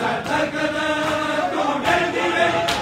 Satar kana tu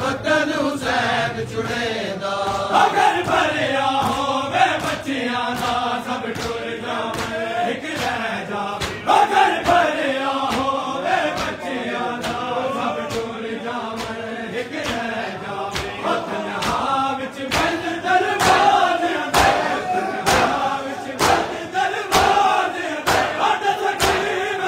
वतन हुसैन चुड़ेदा अगर भरिया होवे बच्चियां दा सब टुर जावे एक रह जावे अगर भरिया होवे बच्चियां दा सब टुर जावे एक रह जावे वतन विच बंद दरवाजे विच बंद दरवाजे अड तकलीफ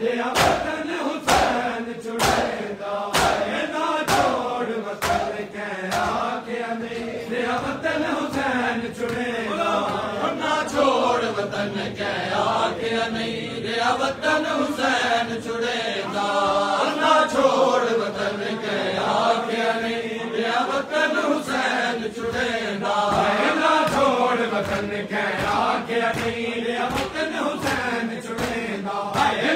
दिया वतन हुसैन छुड़ेगा ना छोड़ वतन कहया के नहीं दिया वतन हुसैन छुड़ेगा ना छोड़ वतन कहया के नहीं दिया वतन हुसैन छुड़ेगा ना छोड़ वतन कहया के नहीं दिया वतन हुसैन छुड़ेगा ना छोड़ वतन कहया के नहीं दिया वतन हुसैन छुड़ेगा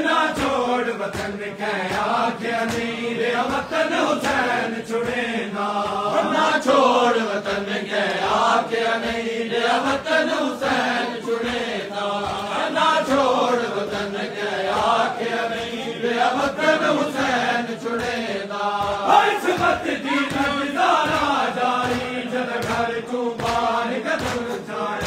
ना छोड़ वतन कहया के नहीं दिया वतन हुसैन छुड़ेगा ना छोड़ वतन कहया के नहीं दिया वतन हुसैन छुड़ेगा ना छोड़ वतन कहया के नहीं दिया वतन हुसैन छुड़ेगा इस्मत दी नज़ारा जारी जद घर तू बाहर कदम जाए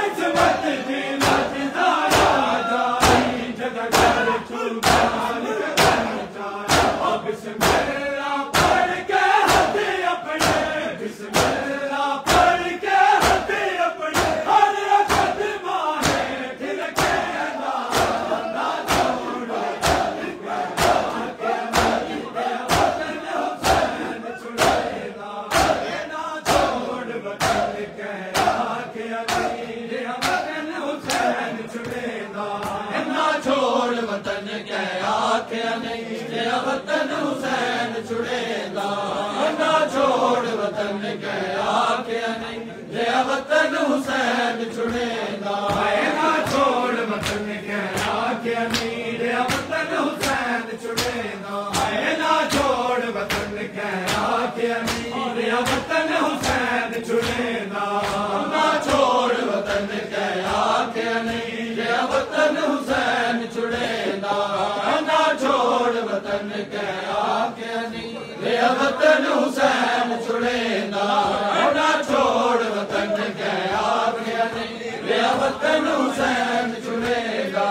इस्मत दी नज़ारा जारी जद घर तू बाहर कदम जाए बिस्मिल्लाह पढ़ के हाथ अपने बिस्मिल्लाह पढ़ के हाथ अपने हर अखद माहे फिर के ना छोड़ वतन कहया के नहीं दिया वतन हुसैन छुड़ेगा ना छोड़ वतन कहया के नहीं दिया वतन हुसैन छुड़ेगा ना छोड़ वतन कहया के नहीं दिया वतन हुसैन छुड़ेगा ना छोड़ वतन कहया के नहीं दिया वतन हुसैन छुड़ेगा ना छोड़ वतन कहया के नहीं दिया वतन हुसैन छुड़ेगा ना छोड़ वतन कहया के नहीं दिया वतन हुसैन छुड़ेगा ना छोड़ वतन कहया के नहीं दिया वतन हुसैन छुड़ेगा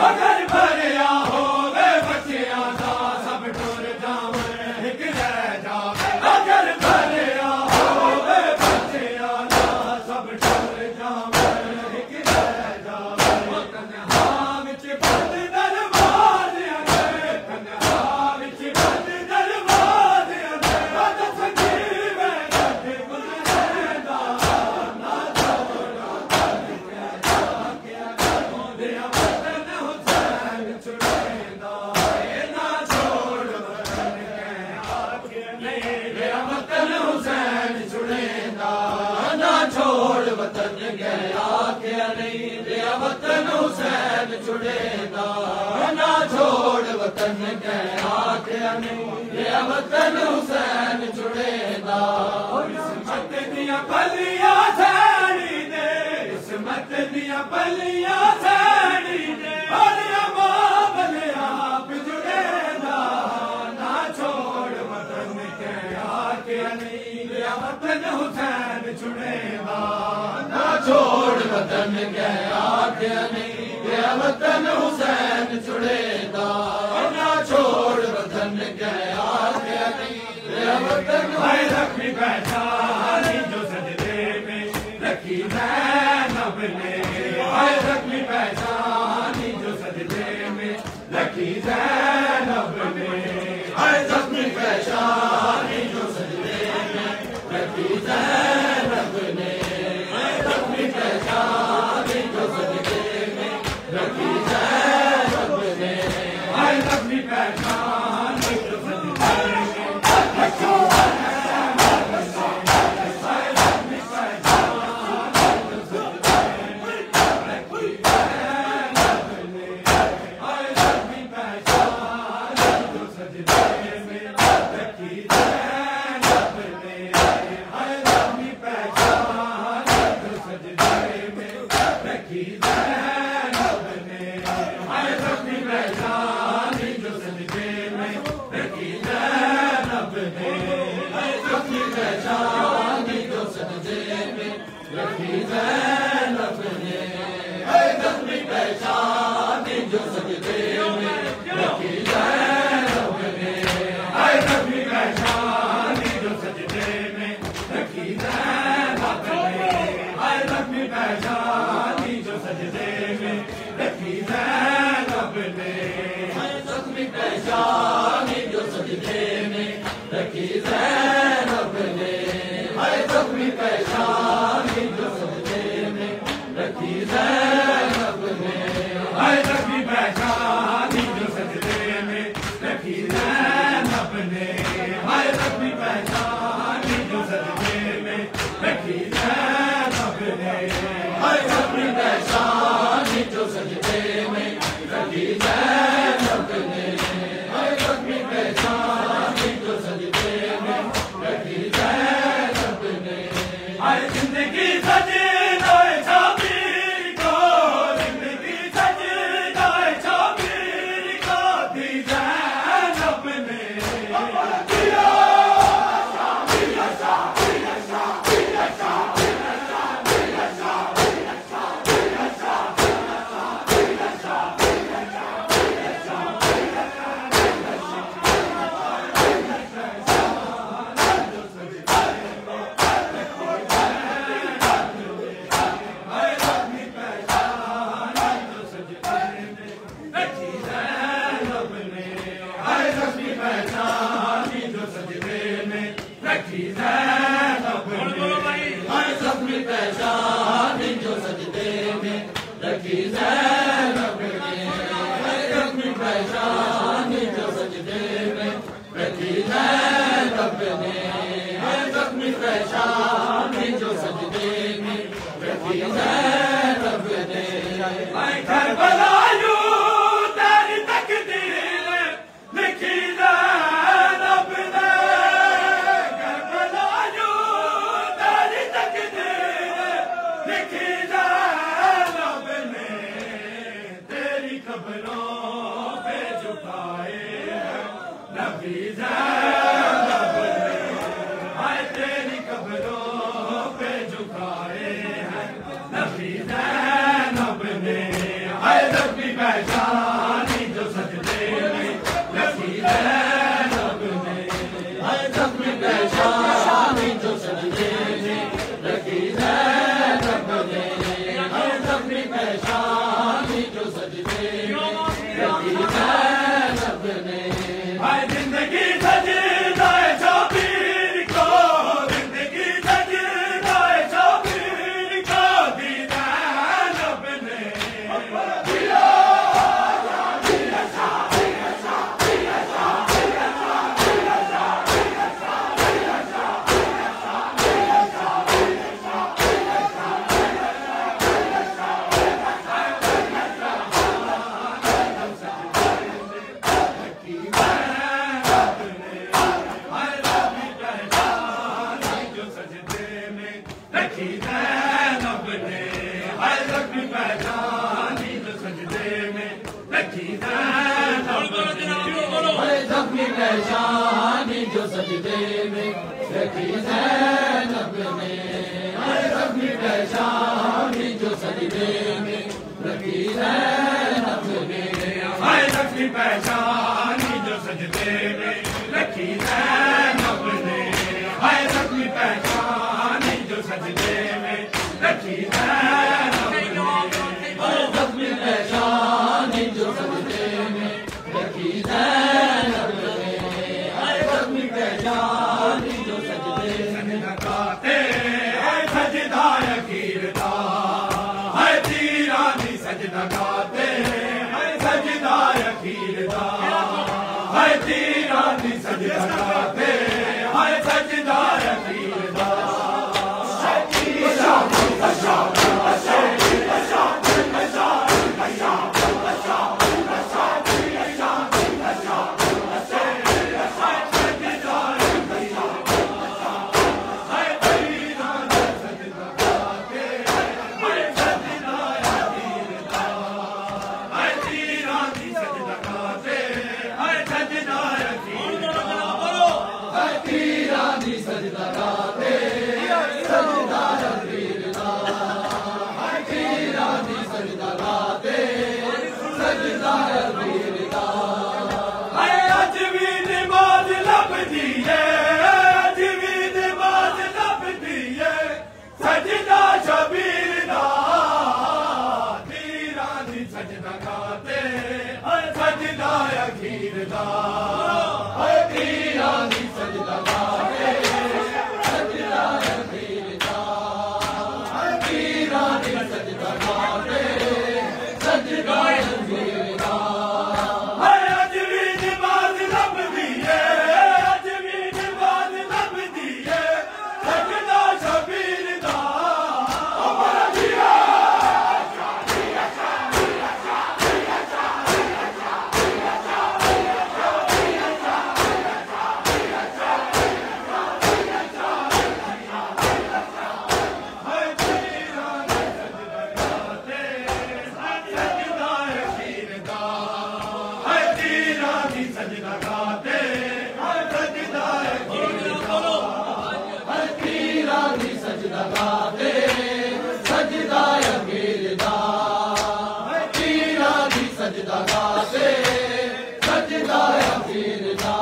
अगर भरिया हो वे बच्चियां दा सब टुर जावे एक रह जावे अगर भरिया हो वे बच्चियां दा सब टुर जावे एक रह जावे कन्हा विच बंद दरवाज़े कन्हा विच बंद दरवाज़े अद संगीव जट गुज़रेगा ना छोड़ा दिया वतन हुसैन छुड़ेगा ना छोड़ वतन कहया के नहीं दिया वतन हुसैन छुड़ेगा ना छोड़ वतन कहया के नहीं दिया वतन हुसैन छुड़ेगा ना छोड़ वतन कहया के नहीं दिया वतन हुसैन छुड़ेगा इस्मत दिया बलिया सैनी दे इस्मत दिया बलिया सैनी दे और बलिया जुड़ेगा ना छोड़ वतन कहया के नहीं दिया वतन हुसैन छुड़ेगा ना छोड़ वतन कहया के नहीं दिया वतन हुसैन छुड़ेगा ना छोड़ वतन कहया के नहीं दिया वतन रखी पहचानी जो सजदे में रखी ज़ैनब ने रखी पहचानी जो सजदे में रखी ज़ैनब ने रखी पहचानी जो सजदे में रखी ज़ैनब ने रखी पहचानी जो सजदे में रखी ज़ैनब ने रखी पहचानी जो सजदे में रखी पहचानी जो सजदे में रखी ज़ैनब ने, हाय ज़ख्मी पहचानी जो सजदे में रखी ज़ैनब ने, हाय ज़ख्मी पहचानी जो सजदे में रखी ज़ैनब ने, हाय ज़ख्मी पहचानी जो सजदे में रखी ज़ैनब ने, हाय ज़ख्मी पहचानी जो सजदे में रखी ज़ैनब ने, हाय ज़ख्मी पहचानी जो सजदे में रखी ज़ैनब ने, हाय जिंदगी सजदाए शाबीर को, जिंदगी सजदाए शाबीर को दी ज़ैनब ने, रखी ज़ैनब ने, हाय ज़ख्मी पहचानी जो सजदे में रखी ज़ैनब ने, हाय ज़ख्मी पहचानी जो सजदे में रखी ज़ैनब ने, हाय ज़ख्मी पहचानी जो सजदे में रखी ज़ैनब ने, हाय करबला तेरी तकदीर लिखी ज़ैनब ने, लिखी ज़ैनब ने, तेरी कब्रों पे झुकाए हैं नबी ज़ैनब ने, हाय तेरी कब्रों पे झुकाए हैं नबी ज़ैनब ने, हाय ज़ख्मी पहचानी जो सजदे में रखी ज़ैनब ने, हाय ज़ख्मी पहचानी जो सजदे में रखी ज़ैनब ने, हाय ज़ख्मी पहचानी जो सजदे में रखी ज़ैनब ने, हाय जिंदगी सजदाए शाबीर को, जिंदगी सजदाए शाबीर को दी ज़ैनब ने, रखी ज़ैनब ने, हाय ज़ख्मी पहचानी जो सजदे में रखी ज़ैनब ने, हाय ज़ख्मी पहचानी जो सजदे में रखी ज़ैनब ने, हाय ज़ख्मी पहचानी जो सजदे में रखी ज़ैनब ने, हाय ज़ख्मी पहचानी जो सजदे में रखी ज़ैनब ने, हाय ज़ख्मी पहचानी जो सजदे में रखी ज़ैनब ने, हाय ज़ख्मी पहचानी जो सजदे में रखी ज़ैनब ने, हाय ज़ख्मी पहचानी जो सजदे में लगाते, हाय सजदा यकीरदा, हाय तीरानी सजदा गाते, हाय सजदा यकीरदा, हाय तीरानी सजदा गाते, हाय सजदा यकीरदा, सजदा गाते, सजदा यकीर है पीरां दी सजदा गाते सजदा अखीर दा है पीरां दी सजदा गाते सजदा अखीर दा है अज भी नमाज लभदी है अज भी नमाज लभदी है सजदा शबीर दा सजदा गाते सजदा अखीर दा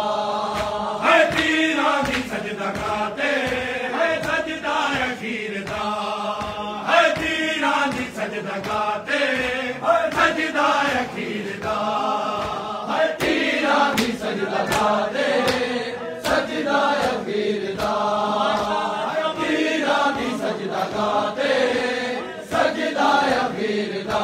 है पीरां दी सजदा गाते है सजदा अखीर दा है पीरां दी सजदा गाते है सजदा अखीर दा है पीरां दी सजदा गाते सजदा अखीर दा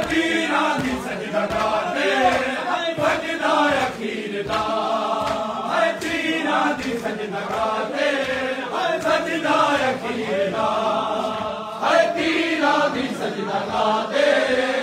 पीरां दी सजदा गाते सजदा अखीर दा सजदा गाते सजदा अखीर दा है पीरां दी सजदा गाते